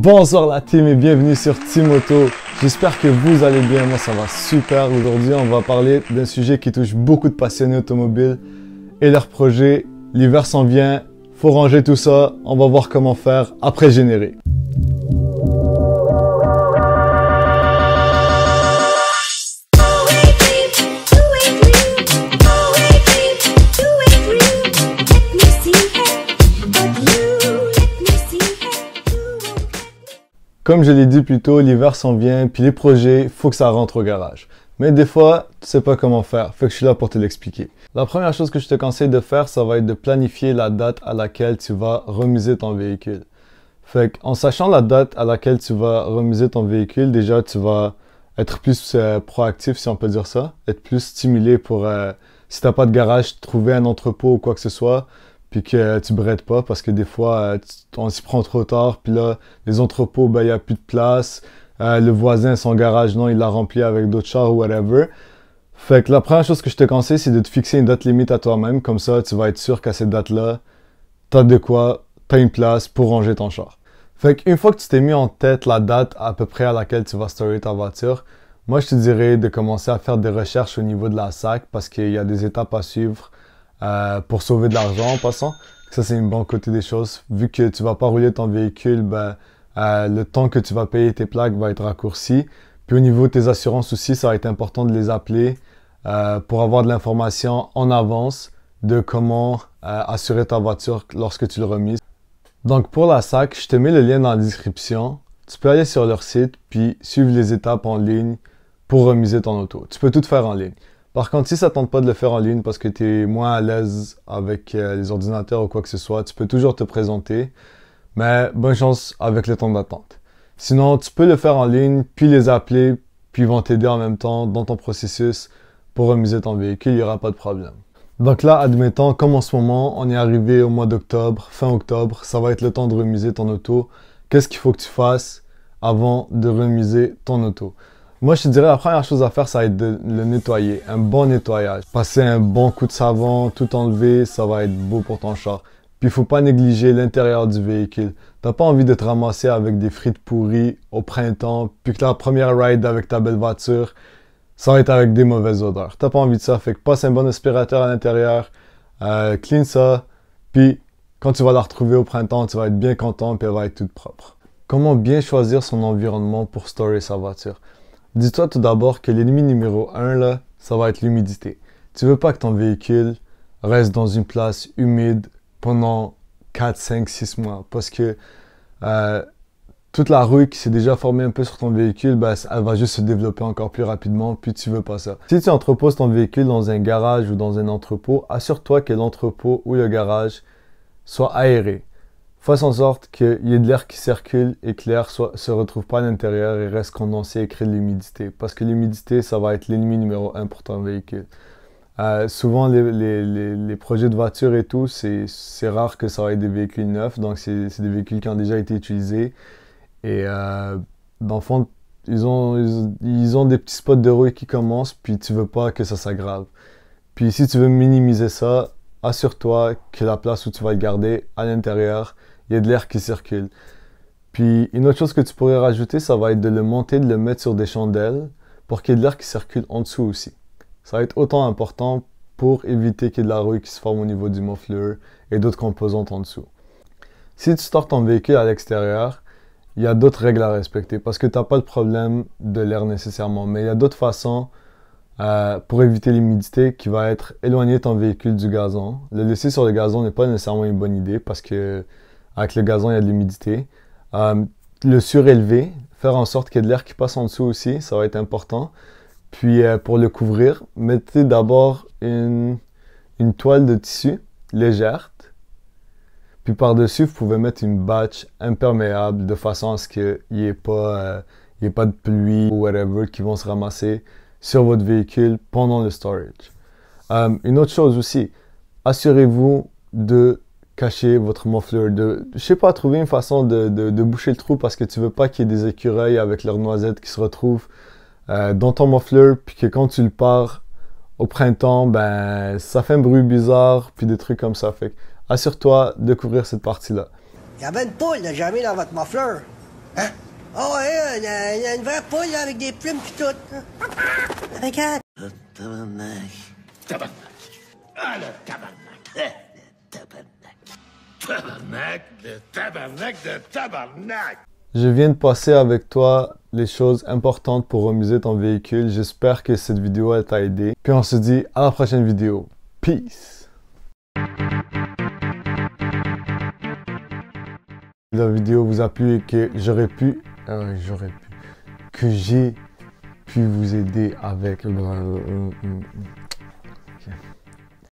Bonsoir la team et bienvenue sur Team Auto. J'espère que vous allez bien, moi ça va super. Aujourd'hui on va parler d'un sujet qui touche beaucoup de passionnés automobiles et leurs projets. L'hiver s'en vient, faut ranger tout ça, on va voir comment faire après le générique. Comme je l'ai dit plus tôt, l'hiver s'en vient, puis les projets, faut que ça rentre au garage. Mais des fois, tu sais pas comment faire, fait que je suis là pour te l'expliquer. La première chose que je te conseille de faire, ça va être de planifier la date à laquelle tu vas remiser ton véhicule. Fait qu'en sachant la date à laquelle tu vas remiser ton véhicule, déjà tu vas être plus proactif, si on peut dire ça, être plus stimulé pour, si t'as pas de garage, trouver un entrepôt ou quoi que ce soit, puis que tu brettes pas, parce que des fois, on s'y prend trop tard, puis là, les entrepôts, ben, il n'y a plus de place, le voisin, son garage, non, il l'a rempli avec d'autres chars ou whatever. Fait que la première chose que je te conseille, c'est de te fixer une date limite à toi-même, comme ça, tu vas être sûr qu'à cette date-là, t'as de quoi, t'as une place pour ranger ton char. Fait qu'une fois que tu t'es mis en tête la date à peu près à laquelle tu vas storer ta voiture, moi, je te dirais de commencer à faire des recherches au niveau de la SAC, parce qu'il y a des étapes à suivre, pour sauver de l'argent en passant. Ça, c'est une bonne côté des choses. Vu que tu vas pas rouler ton véhicule, ben, le temps que tu vas payer tes plaques va être raccourci. Puis au niveau de tes assurances aussi, ça va être important de les appeler pour avoir de l'information en avance de comment assurer ta voiture lorsque tu le remises. Donc pour la SAC, je te mets le lien dans la description. Tu peux aller sur leur site puis suivre les étapes en ligne pour remiser ton auto. Tu peux tout faire en ligne. Par contre, si ça ne tente pas de le faire en ligne parce que tu es moins à l'aise avec les ordinateurs ou quoi que ce soit, tu peux toujours te présenter, mais bonne chance avec le temps d'attente. Sinon, tu peux le faire en ligne, puis les appeler, puis ils vont t'aider en même temps dans ton processus pour remiser ton véhicule, il n'y aura pas de problème. Donc là, admettons, comme en ce moment, on est arrivé au mois d'octobre, fin octobre, ça va être le temps de remiser ton auto. Qu'est-ce qu'il faut que tu fasses avant de remiser ton auto? Moi, je te dirais, la première chose à faire, ça va être de le nettoyer. Un bon nettoyage. Passer un bon coup de savon, tout enlever, ça va être beau pour ton char. Puis, il faut pas négliger l'intérieur du véhicule. T'as pas envie de te ramasser avec des frites pourries au printemps, puis que la première ride avec ta belle voiture, ça va être avec des mauvaises odeurs. T'as pas envie de ça, fait que passe un bon aspirateur à l'intérieur, clean ça, puis quand tu vas la retrouver au printemps, tu vas être bien content, puis elle va être toute propre. Comment bien choisir son environnement pour storer sa voiture? Dis-toi tout d'abord que l'ennemi numéro 1, là, ça va être l'humidité. Tu veux pas que ton véhicule reste dans une place humide pendant 4, 5, 6 mois. Parce que toute la rouille qui s'est déjà formée un peu sur ton véhicule, ben, elle va juste se développer encore plus rapidement, puis tu veux pas ça. Si tu entreposes ton véhicule dans un garage ou dans un entrepôt, assure-toi que l'entrepôt ou le garage soit aéré. Fasse en sorte qu'il y ait de l'air qui circule et que l'air se retrouve pas à l'intérieur et reste condensé et crée de l'humidité. Parce que l'humidité, ça va être l'ennemi numéro 1 pour ton véhicule. Souvent, les projets de voiture et tout, c'est rare que ça va être des véhicules neufs. Donc, c'est des véhicules qui ont déjà été utilisés. Et dans le fond, ils ont des petits spots de rouille qui commencent, puis tu veux pas que ça s'aggrave. Puis si tu veux minimiser ça, assure-toi que la place où tu vas le garder, à l'intérieur, il y a de l'air qui circule. Puis une autre chose que tu pourrais rajouter, ça va être de le monter, de le mettre sur des chandelles pour qu'il y ait de l'air qui circule en dessous aussi. Ça va être autant important pour éviter qu'il y ait de la rouille qui se forme au niveau du muffler et d'autres composantes en dessous. Si tu stores ton véhicule à l'extérieur, il y a d'autres règles à respecter parce que tu n'as pas le problème de l'air nécessairement, mais il y a d'autres façons pour éviter l'humidité qui va être éloigner ton véhicule du gazon. Le laisser sur le gazon n'est pas nécessairement une bonne idée parce que avec le gazon, il y a de l'humidité. Le surélever, faire en sorte qu'il y ait de l'air qui passe en dessous aussi, ça va être important. Puis pour le couvrir, mettez d'abord une toile de tissu légère. Puis par-dessus, vous pouvez mettre une bâche imperméable de façon à ce qu'il n'y ait pas de pluie ou whatever qui vont se ramasser sur votre véhicule pendant le storage. Une autre chose aussi, assurez-vous de cacher votre muffler. Je sais pas, trouver une façon de boucher le trou parce que tu veux pas qu'il y ait des écureuils avec leurs noisettes qui se retrouvent dans ton muffler, puis que quand tu le pars au printemps, ben ça fait un bruit bizarre, puis des trucs comme ça. Fait assure-toi de couvrir cette partie-là. Il y avait une poule de jamais dans votre muffler. Hein? Oh, ouais, il y a une vraie poule là, avec des plumes pis tout. Regarde. Le tabarnak. Tabarnak. Ah, le tabarnak. Le tabarnak. Tabarnak. Le tabarnak de tabarnak. Je viens de passer avec toi les choses importantes pour remuser ton véhicule. J'espère que cette vidéo elle t'a aidé. Puis on se dit à la prochaine vidéo. Peace! La vidéo vous a plu et que que j'ai pu vous aider avec le...